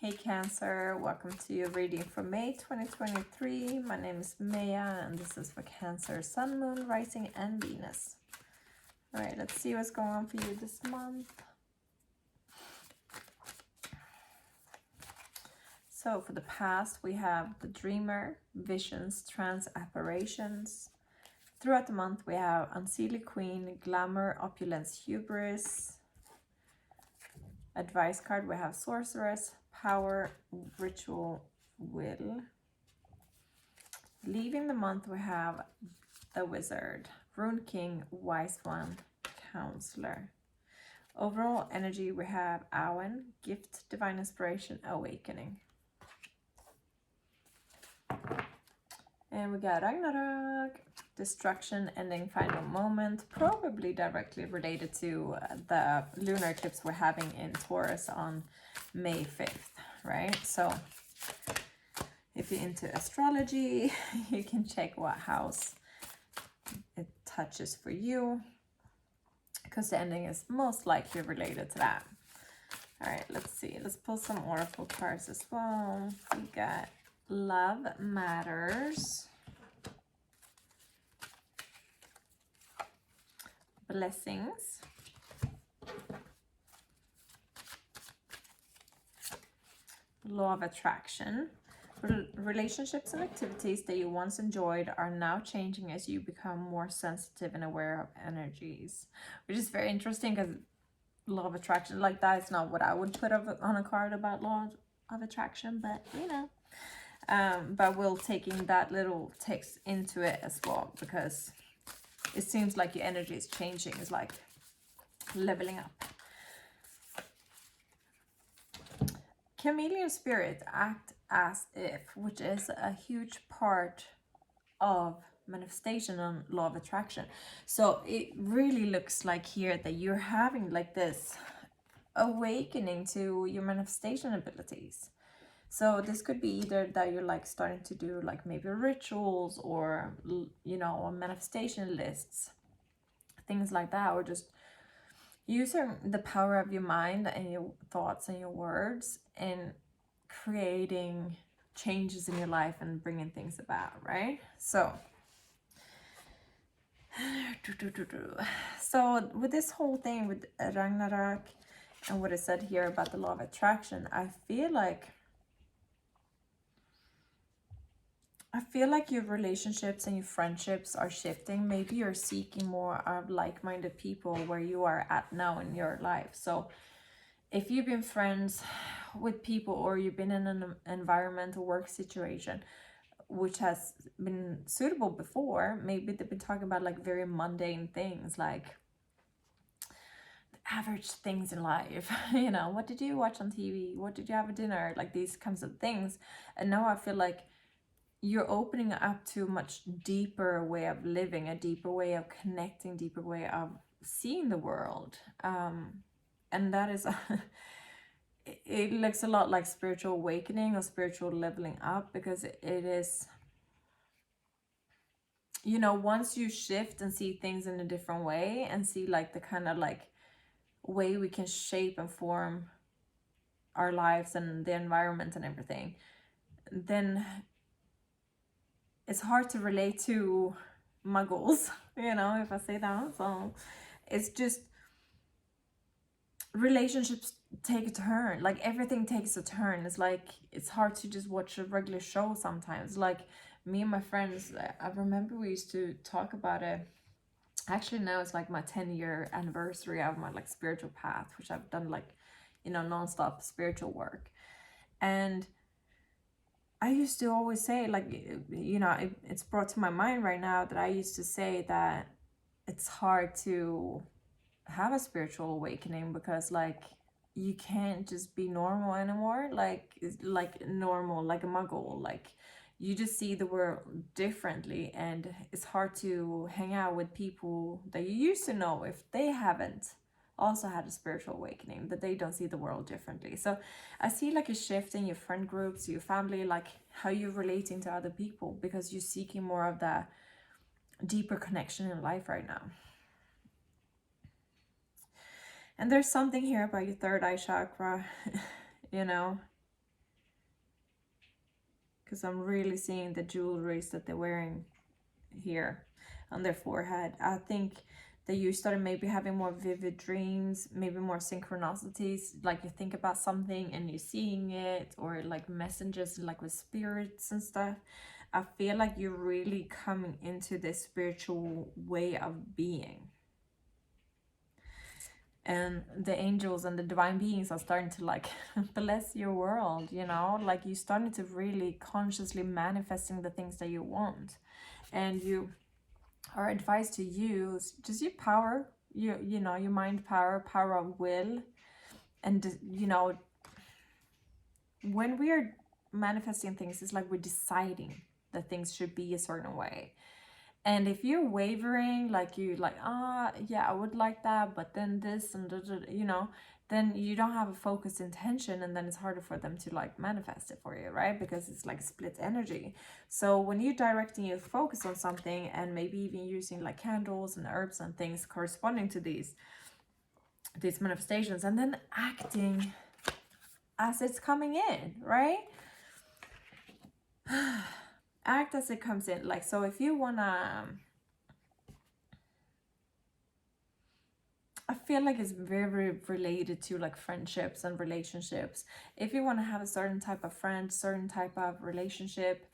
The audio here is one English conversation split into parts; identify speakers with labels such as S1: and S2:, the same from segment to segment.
S1: Hey Cancer, welcome to your reading for May 2023. My name is Mejah and this is for Cancer, Sun, Moon, Rising and Venus. Alright, let's see what's going on for you this month. So for the past, we have the Dreamer, Visions, Trance, Apparitions. Throughout the month, we have Unseelie Queen, Glamour, Opulence, Hubris. Advice card, we have Sorceress, Power, Ritual, Will. Leaving the month, we have the Wizard, Rune King, Wise One, Counselor. Overall energy, we have Awen, Gift, Divine Inspiration, Awakening. And we got Ragnarok, Destruction, Ending, Final Moment, probably directly related to the lunar eclipse we're having in Taurus on May 5th, right? So if you're into astrology, you can check what house it touches for you, because the ending is most likely related to that. All right, let's see. Let's pull some oracle cards as well. We got Love Matters, Blessings, Law of Attraction. Relationships and activities that you once enjoyed are now changing as you become more sensitive and aware of energies, which is very interesting because Law of Attraction, like that is not what I would put on a card about Law of Attraction, but you know. But we'll taking that little text into it as well, because it seems like your energy is changing. It's like leveling up. Chameleon spirit, act as if, which is a huge part of manifestation on Law of Attraction. So it really looks like here that you're having like this awakening to your manifestation abilities. So this could be either that you're like starting to do like maybe rituals or, you know, manifestation lists, things like that, or just using the power of your mind and your thoughts and your words and creating changes in your life and bringing things about, right? So with this whole thing with Ragnarok and what is said here about the Law of Attraction, I feel like your relationships and your friendships are shifting. Maybe you're seeking more of like-minded people where you are at now in your life. So if you've been friends with people, or you've been in an environment or work situation which has been suitable before, maybe they've been talking about like very mundane things, like average things in life. You know, what did you watch on TV? What did you have at dinner? Like these kinds of things. And now I feel like you're opening up to a much deeper way of living, a deeper way of connecting, deeper way of seeing the world. And that is, it looks a lot like spiritual awakening or spiritual leveling up, because it is, you know, once you shift and see things in a different way and see like the kind of like way we can shape and form our lives and the environment and everything, then it's hard to relate to muggles, you know, if I say that. So it's just, relationships take a turn, like everything takes a turn. It's like, it's hard to just watch a regular show sometimes. Like me and my friends, I remember we used to talk about it. Actually now it's like my 10-year anniversary of my like spiritual path, which I've done like, you know, non-stop spiritual work. And I used to always say, like, you know, it's brought to my mind right now that I used to say that it's hard to have a spiritual awakening because like you can't just be normal anymore, like normal, like a muggle. Like you just see the world differently, and it's hard to hang out with people that you used to know if they haven't also had a spiritual awakening, that they don't see the world differently. So I see like a shift in your friend groups, your family, like how you're relating to other people, because you're seeking more of that deeper connection in life right now. And there's something here about your third eye chakra, you know, because I'm really seeing the jewelries that they're wearing here on their forehead. I think that you started maybe having more vivid dreams, maybe more synchronicities, like you think about something and you're seeing it, or like messages like with spirits and stuff. I feel like you're really coming into this spiritual way of being. And the angels and the divine beings are starting to like bless your world, you know, like you're starting to really consciously manifesting the things that you want. And you are advised to use just your power, you know, your mind power, power of will. And you know, when we are manifesting things, it's like we're deciding that things should be a certain way. And if you're wavering, like you like, yeah, I would like that, but then this and you know, then you don't have a focused intention, and then it's harder for them to like manifest it for you, right? Because it's like split energy. So when you're directing your focus on something, and maybe even using like candles and herbs and things corresponding to these manifestations, and then acting as it's coming in, right? Act as it comes in. Like, so if you wanna, I feel like it's very related to like friendships and relationships. If you want to have a certain type of friend, certain type of relationship,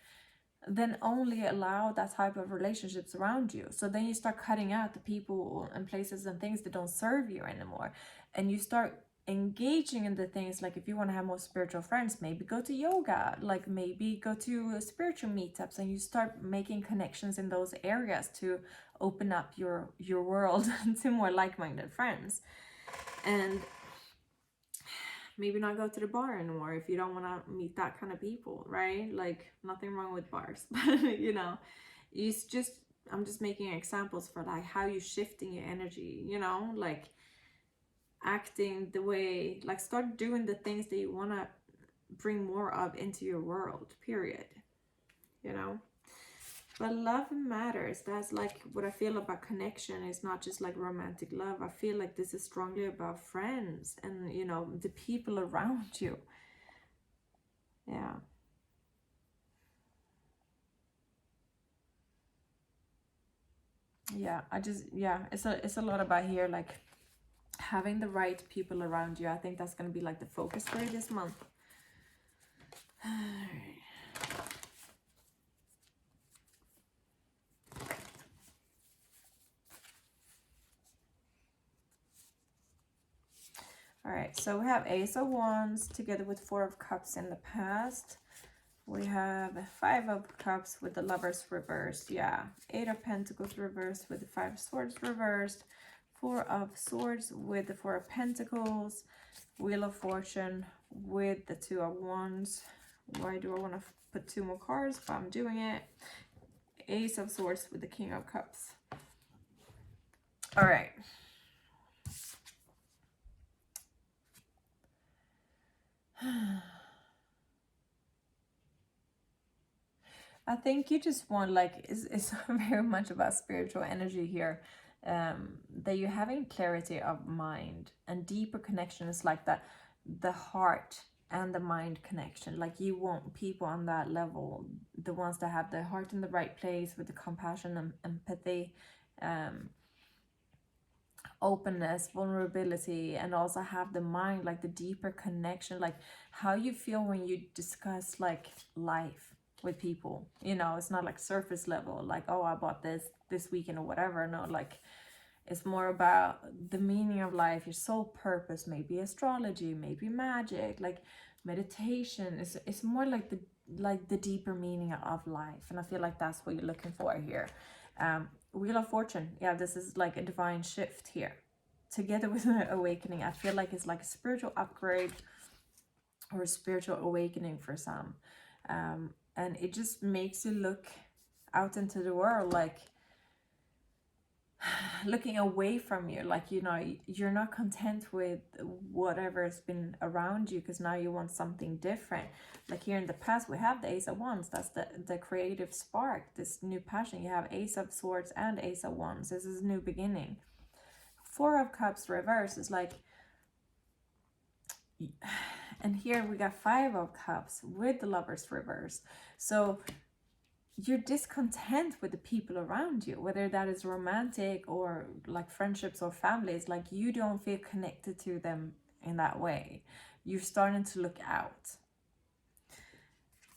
S1: then only allow that type of relationships around you. So then you start cutting out the people and places and things that don't serve you anymore. And you start engaging in the things, like if you want to have more spiritual friends, maybe go to yoga, like maybe go to spiritual meetups, and you start making connections in those areas to open up your world to more like-minded friends. And maybe not go to the bar anymore if you don't want to meet that kind of people, right? Like, nothing wrong with bars, but you know, it's just, I'm just making examples for like how you're shifting your energy, you know, like acting the way, like start doing the things that you want to bring more of into your world, period, you know. But love matters. That's like what I feel about connection. Is not just like romantic love. I feel like this is strongly about friends and, you know, the people around you. Yeah. Yeah, it's a lot about here, like having the right people around you. I think that's going to be like the focus for you this month. All right, so we have Ace of Wands together with Four of Cups in the past. We have Five of Cups with the Lovers reversed. Yeah, Eight of Pentacles reversed with the Five of Swords reversed. Four of Swords with the Four of Pentacles. Wheel of Fortune with the Two of Wands. Why do I want to put two more cards? But I'm doing it. Ace of Swords with the King of Cups. All right. I think you just want, like, it's very much about spiritual energy here. That you're having clarity of mind and deeper connection. Is like that, the heart and the mind connection. Like, you want people on that level, the ones that have their heart in the right place with the compassion and empathy, openness, vulnerability, and also have the mind, like the deeper connection, like how you feel when you discuss like life with people. You know, it's not like surface level, like, oh, I bought this weekend or whatever. No, like it's more about the meaning of life, your soul purpose, maybe astrology, maybe magic, like meditation. It's more like the deeper meaning of life. And I feel like that's what you're looking for here. Wheel of Fortune, yeah, this is like a divine shift here together with an awakening. I feel like it's like a spiritual upgrade or a spiritual awakening for some. And it just makes you look out into the world, like looking away from you, like, you know, you're not content with whatever's been around you, because now you want something different. Like here in the past, we have the Ace of Wands. That's the creative spark, this new passion. You have Ace of Swords and Ace of Wands. This is a new beginning. Four of Cups reverse is like And here we got 5 of Cups with the Lovers reverse. So you're discontent with the people around you, whether that is romantic or like friendships or families. Like you don't feel connected to them in that way. You're starting to look out.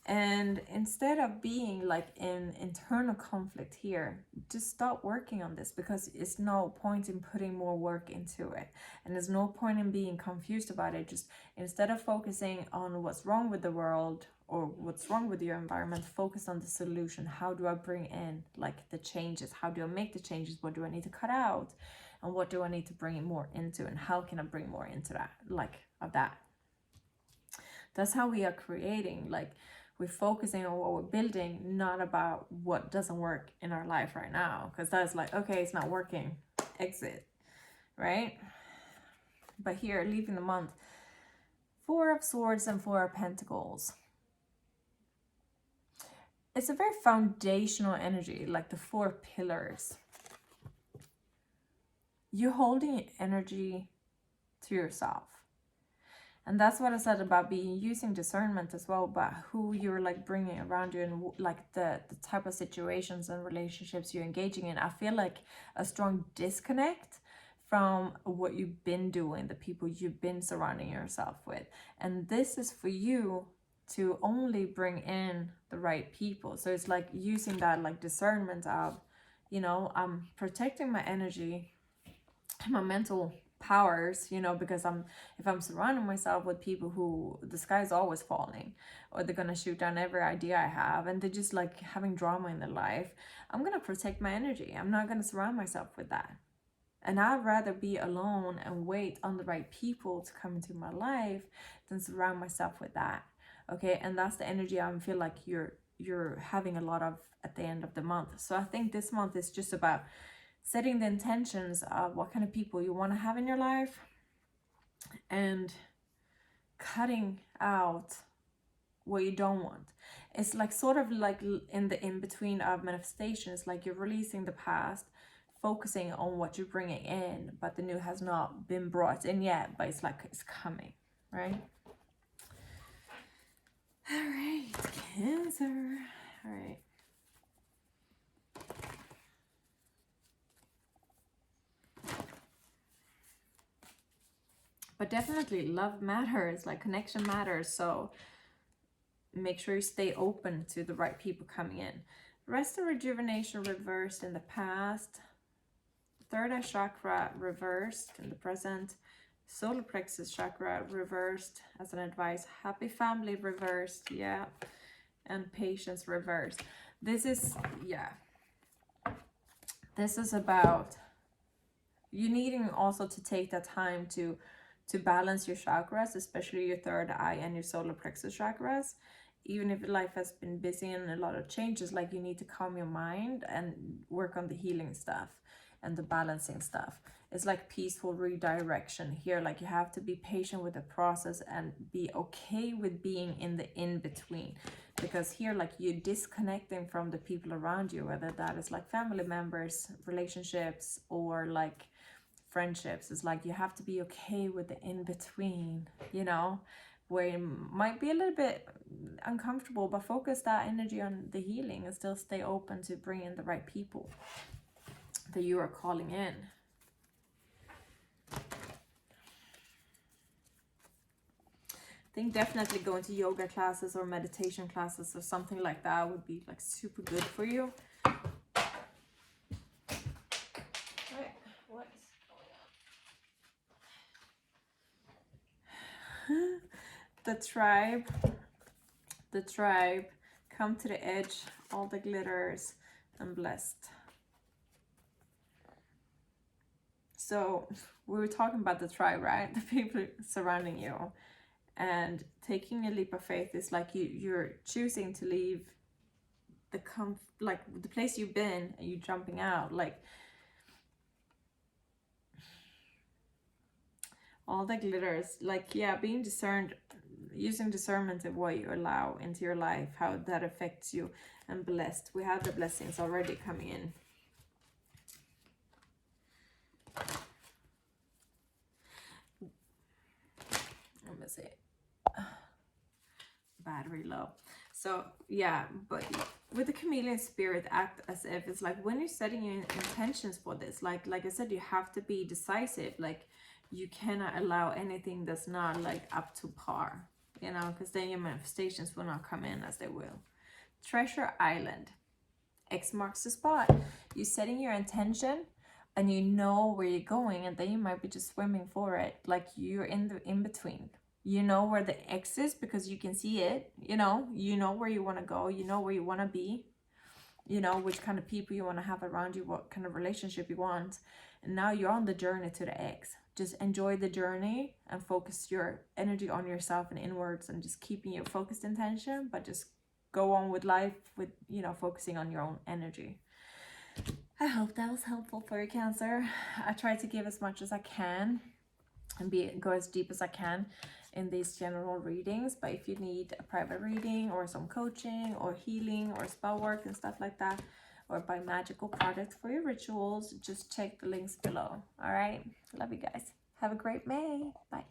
S1: And instead of being like in internal conflict here, just stop working on this, because it's no point in putting more work into it. And there's no point in being confused about it. Just instead of focusing on what's wrong with the world or what's wrong with your environment, focus on the solution. How do I bring in like the changes? How do I make the changes? What do I need to cut out? And what do I need to bring more into? And how can I bring more into that, like of that? That's how we are creating, like, we're focusing on what we're building, not about what doesn't work in our life right now. Because that's like, okay, it's not working, exit, right? But here, leaving the month, 4 of Swords and 4 of Pentacles. It's a very foundational energy, like the 4 pillars. You're holding energy to yourself. And that's what I said about using discernment as well, about who you're like bringing around you and like the type of situations and relationships you're engaging in. I feel like a strong disconnect from what you've been doing, the people you've been surrounding yourself with. And this is for you to only bring in the right people. So it's like using that like discernment of, you know, I'm protecting my energy, my mental powers, you know, because if I'm surrounding myself with people who the sky's always falling, or they're gonna shoot down every idea I have, and they're just like having drama in their life, I'm gonna protect my energy. I'm not gonna surround myself with that. And I'd rather be alone and wait on the right people to come into my life than surround myself with that. Okay, and that's the energy I feel like you're having a lot of at the end of the month. So I think this month is just about setting the intentions of what kind of people you want to have in your life, and cutting out what you don't want. It's like sort of like in the in-between of manifestations, like you're releasing the past, focusing on what you're bringing in, but the new has not been brought in yet, but it's like it's coming, right? All right, Cancer. All right. But definitely love matters, like connection matters. So make sure you stay open to the right people coming in. Rest and rejuvenation reversed in the past. Third eye chakra reversed in the present. Solar plexus chakra reversed as an advice. Happy family reversed, yeah. And patience reversed. This is, yeah. This is about you needing also to take that time to balance your chakras, especially your third eye and your solar plexus chakras. Even if life has been busy and a lot of changes, like you need to calm your mind and work on the healing stuff and the balancing stuff. It's like peaceful redirection here. Like you have to be patient with the process and be okay with being in the in-between. Because here, like you're disconnecting from the people around you, whether that is like family members, relationships, or like friendships. It's like you have to be okay with the in-between, you know, where it might be a little bit uncomfortable, but focus that energy on the healing and still stay open to bring in the right people that you are calling in. I think definitely going to yoga classes or meditation classes or something like that would be like super good for you. The tribe, come to the edge, all the glitters, and blessed. So we were talking about the tribe, right? The people surrounding you, and taking a leap of faith is like you're choosing to leave the like the place you've been, and you jumping out, like all the glitters, like, yeah, being discerned, using discernment of what you allow into your life, how that affects you, and blessed. We have the blessings already coming in. Let me see. battery low. So yeah, but with the chameleon spirit, act as if it's like when you're setting your intentions for this, like I said, you have to be decisive. Like you cannot allow anything that's not like up to par, you know, because then your manifestations will not come in as they will. Treasure Island. X marks the spot. You're setting your intention and you know where you're going, and then you might be just swimming for it. Like you're in the in between. You know where the X is because you can see it. You know where you want to go. You know where you want to be. You know which kind of people you want to have around you, what kind of relationship you want. And now you're on the journey to the X. Just enjoy the journey and focus your energy on yourself and inwards, and just keeping your focused intention, but just go on with life with, you know, focusing on your own energy. I hope that was helpful for you, Cancer. I try to give as much as I can and go as deep as I can in these general readings. But if you need a private reading or some coaching or healing or spell work and stuff like that, or buy magical products for your rituals, just check the links below. All right. Love you guys. Have a great May. Bye.